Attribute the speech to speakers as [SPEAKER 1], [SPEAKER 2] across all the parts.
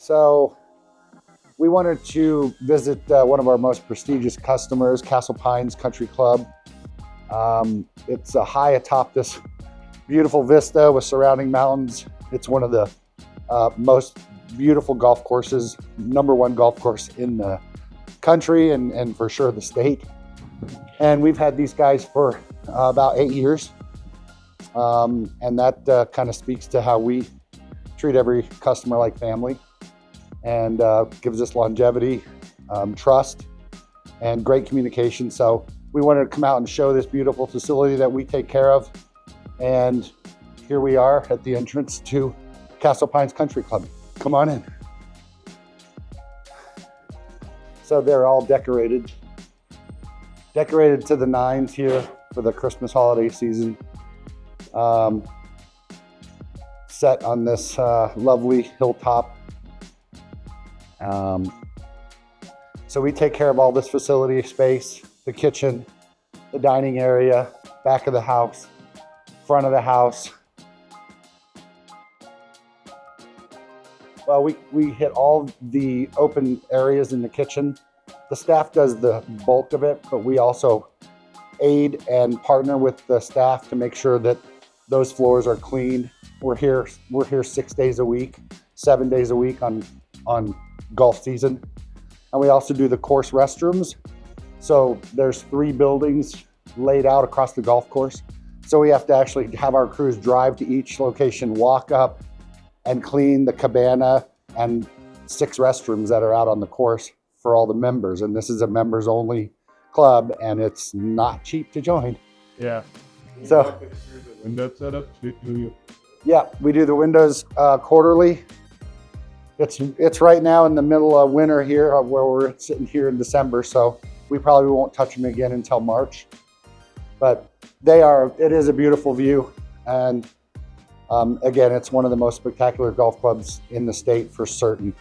[SPEAKER 1] So we wanted to visit one of our most prestigious customers, Castle Pines Country Club. It's high atop this beautiful vista with surrounding mountains. It's one of the most beautiful golf courses, #1 golf course in the country and for sure the state. And we've had these guys for about 8 years. And that kind of speaks to how we treat every customer like family, and gives us longevity, trust, and great communication. So we wanted to come out and show this beautiful facility that we take care of. And here we are at the entrance to Castle Pines Country Club. Come on in. So they're all decorated to the nines here for the Christmas holiday season. Set on this lovely hilltop. So we take care of all this facility space, the kitchen, the dining area, back of the house, front of the house. Well, we hit all the open areas in the kitchen. The staff does the bulk of it, but we also aid and partner with the staff to make sure that those floors are cleaned. We're here 6 days a week, 7 days a week on golf season. And we also do the course restrooms. So there's 3 buildings laid out across the golf course. So we have to actually have our crews drive to each location, walk up and clean the cabana and 6 restrooms that are out on the course for all the members. And this is a members only club, and it's not cheap to join.
[SPEAKER 2] Yeah.
[SPEAKER 1] So
[SPEAKER 2] Window setup.
[SPEAKER 1] yeah, we do the windows quarterly. It's right now in the middle of winter here, where we're sitting here in December, so we probably won't touch them again until March. But it is a beautiful view, and again, it's one of the most spectacular golf clubs in the state for certain.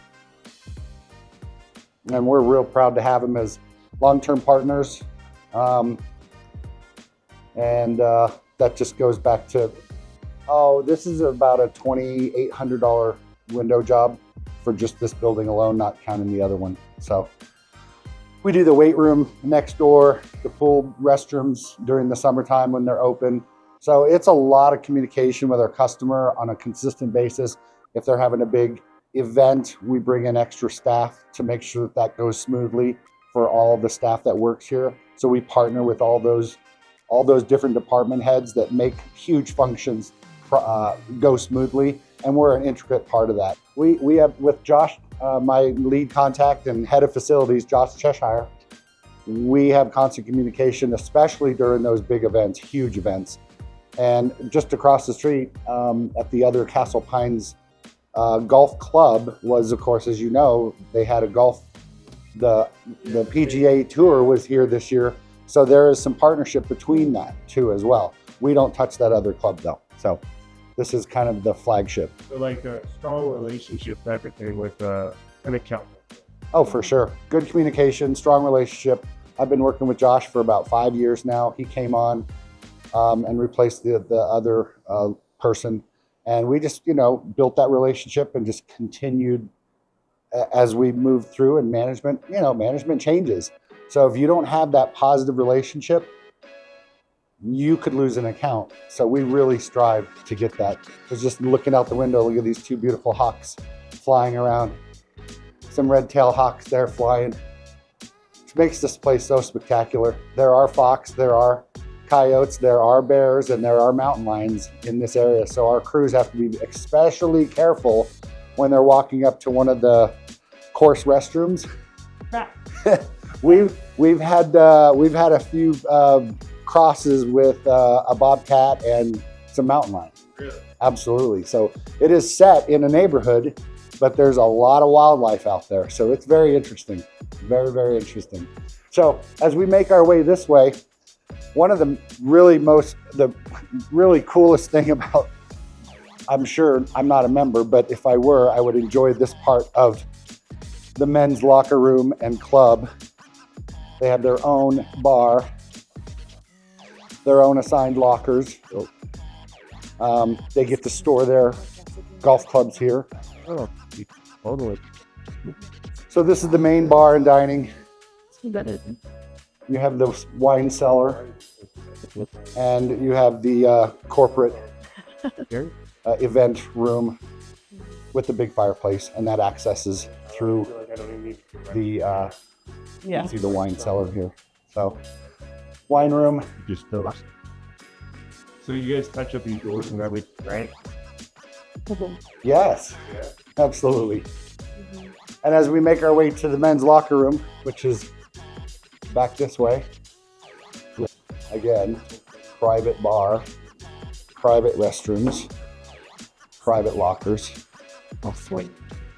[SPEAKER 1] And we're real proud to have them as long-term partners. That just goes back to, this is about a $2,800 window job for just this building alone, not counting the other one. So we do the weight room next door, the pool restrooms during the summertime when they're open. So it's a lot of communication with our customer on a consistent basis. If they're having a big event, we bring in extra staff to make sure that goes smoothly for all the staff that works here. So we partner with all those different department heads that make huge functions go smoothly, and we're an intricate part of that. We have, with Josh, my lead contact and head of facilities, Josh Cheshire, we have constant communication, especially during those big events, huge events. And just across the street at the other Castle Pines Golf Club was, of course, as you know, they had a the PGA Tour was here this year. So there is some partnership between that too as well. We don't touch that other club though. So this is kind of the flagship.
[SPEAKER 2] So like a strong relationship type of thing with an accountant.
[SPEAKER 1] Oh, for sure. Good communication, strong relationship. I've been working with Josh for about 5 years now. He came on and replaced the other person. And we just, built that relationship and just continued as we moved through, and management changes. So if you don't have that positive relationship, you could lose an account. So we really strive to get that. I was just looking out the window, look at these 2 beautiful hawks flying around. Some red-tailed hawks there flying, which makes this place so spectacular. There are fox, there are coyotes, there are bears, and there are mountain lions in this area. So our crews have to be especially careful when they're walking up to one of the course restrooms. We've had a few crosses with a bobcat and some mountain lions.
[SPEAKER 2] Really?
[SPEAKER 1] Absolutely. So it is set in a neighborhood, but there's a lot of wildlife out there. So it's very interesting. Very, very interesting. So as we make our way this way, one of the really coolest thing about, I'm sure I'm not a member, but if I were, I would enjoy this part of the men's locker room and club. They have their own bar, their own assigned lockers. They get to store their golf clubs here.
[SPEAKER 2] Totally.
[SPEAKER 1] So this is the main bar and dining.
[SPEAKER 3] That is.
[SPEAKER 1] You have the wine cellar, and you have the corporate
[SPEAKER 2] Here?
[SPEAKER 1] event room with the big fireplace, and that accesses through the
[SPEAKER 3] Yeah.
[SPEAKER 1] you see the wine cellar here. So wine room.
[SPEAKER 2] Just fill us. So you guys touch up these doors and everything, right?
[SPEAKER 1] Yes, absolutely. And as we make our way to the men's locker room, which is back this way, again, private bar, private restrooms, private lockers,
[SPEAKER 3] Oh, sweet.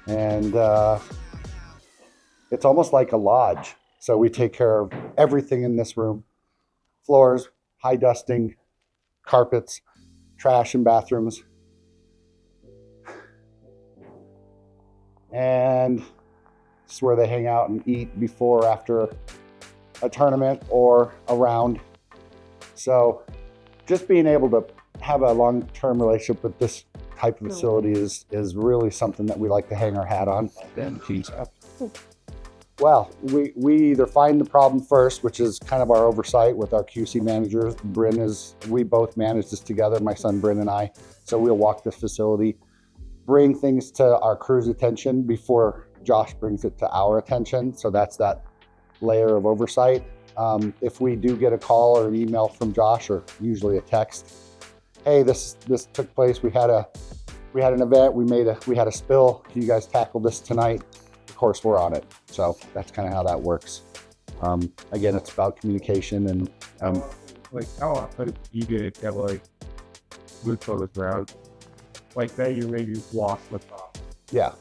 [SPEAKER 1] and it's almost like a lodge. So we take care of everything in this room: floors, high dusting, carpets, trash in bathrooms. And this is where they hang out and eat before or after a tournament or a round. So just being able to have a long-term relationship with this type of facility is really something that we like to hang our hat on.
[SPEAKER 2] Then cheese up.
[SPEAKER 1] Well, we either find the problem first, which is kind of our oversight with our QC managers. We both manage this together, my son Bryn and I. So we'll walk the facility, bring things to our crew's attention before Josh brings it to our attention. So that's that layer of oversight. If we do get a call or an email from Josh, or usually a text, hey, this took place. We had an event. We had a spill. Can you guys tackle this tonight? Of course, we're on it. So that's kind of how that works. Again, it's about communication and
[SPEAKER 2] Like how often you get like roots on the ground? Like that you maybe wash with
[SPEAKER 1] yeah.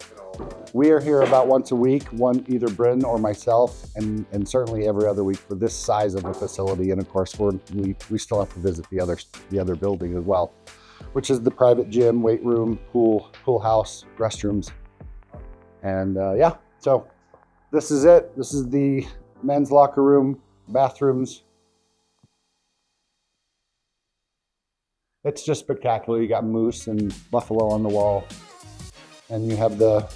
[SPEAKER 1] We are here about once a week, either Bryn or myself, and certainly every other week for this size of a facility. And of course, we still have to visit the other building as well, which is the private gym, weight room, pool house, restrooms, and yeah. So this is it. This is the men's locker room, bathrooms. It's just spectacular. You got moose and buffalo on the wall, and you have the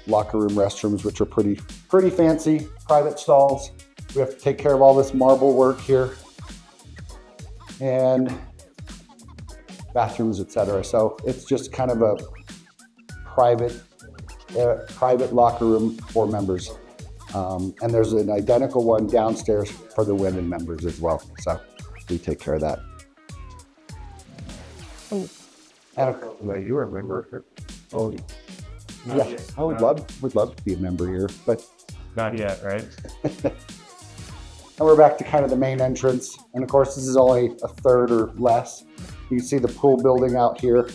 [SPEAKER 1] locker room restrooms, which are pretty fancy, private stalls. We have to take care of all this marble work here, and bathrooms, etc. So it's just kind of a private locker room for members, and there's an identical one downstairs for the women members as well. So we take care of that. And
[SPEAKER 2] like you remember. Oh,
[SPEAKER 1] yeah, I would love to be a member here, but
[SPEAKER 2] not yet, right?
[SPEAKER 1] and we're back to kind of the main entrance. And of course, this is only a third or less. You can see the pool building out here,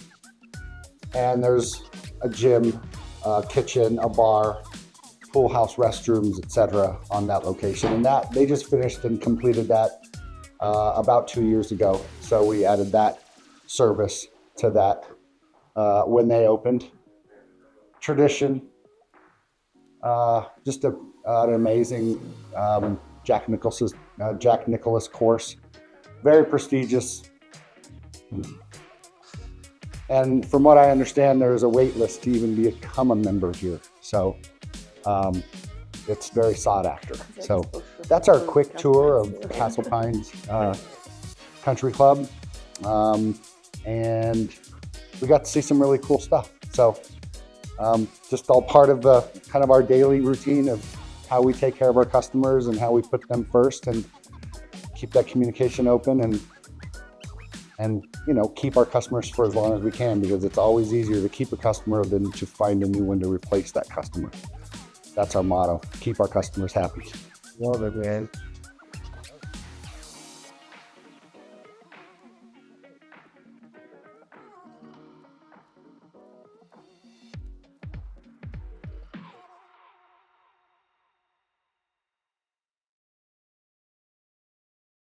[SPEAKER 1] and there's a gym, kitchen, a bar, pool house, restrooms, etc. on that location. And that they just finished and completed that about 2 years ago. So we added that service to that when they opened. Tradition, just an amazing Jack Nicklaus course, very prestigious. And from what I understand, there's a wait list to even become a member here. So it's very sought after. So that's our quick tour of Castle Pines Country Club. And we got to see some really cool stuff. So just all part of kind of our daily routine of how we take care of our customers and how we put them first and keep that communication open and keep our customers for as long as we can, because it's always easier to keep a customer than to find a new one to replace that customer. That's our motto: keep our customers happy.
[SPEAKER 2] Love it, man.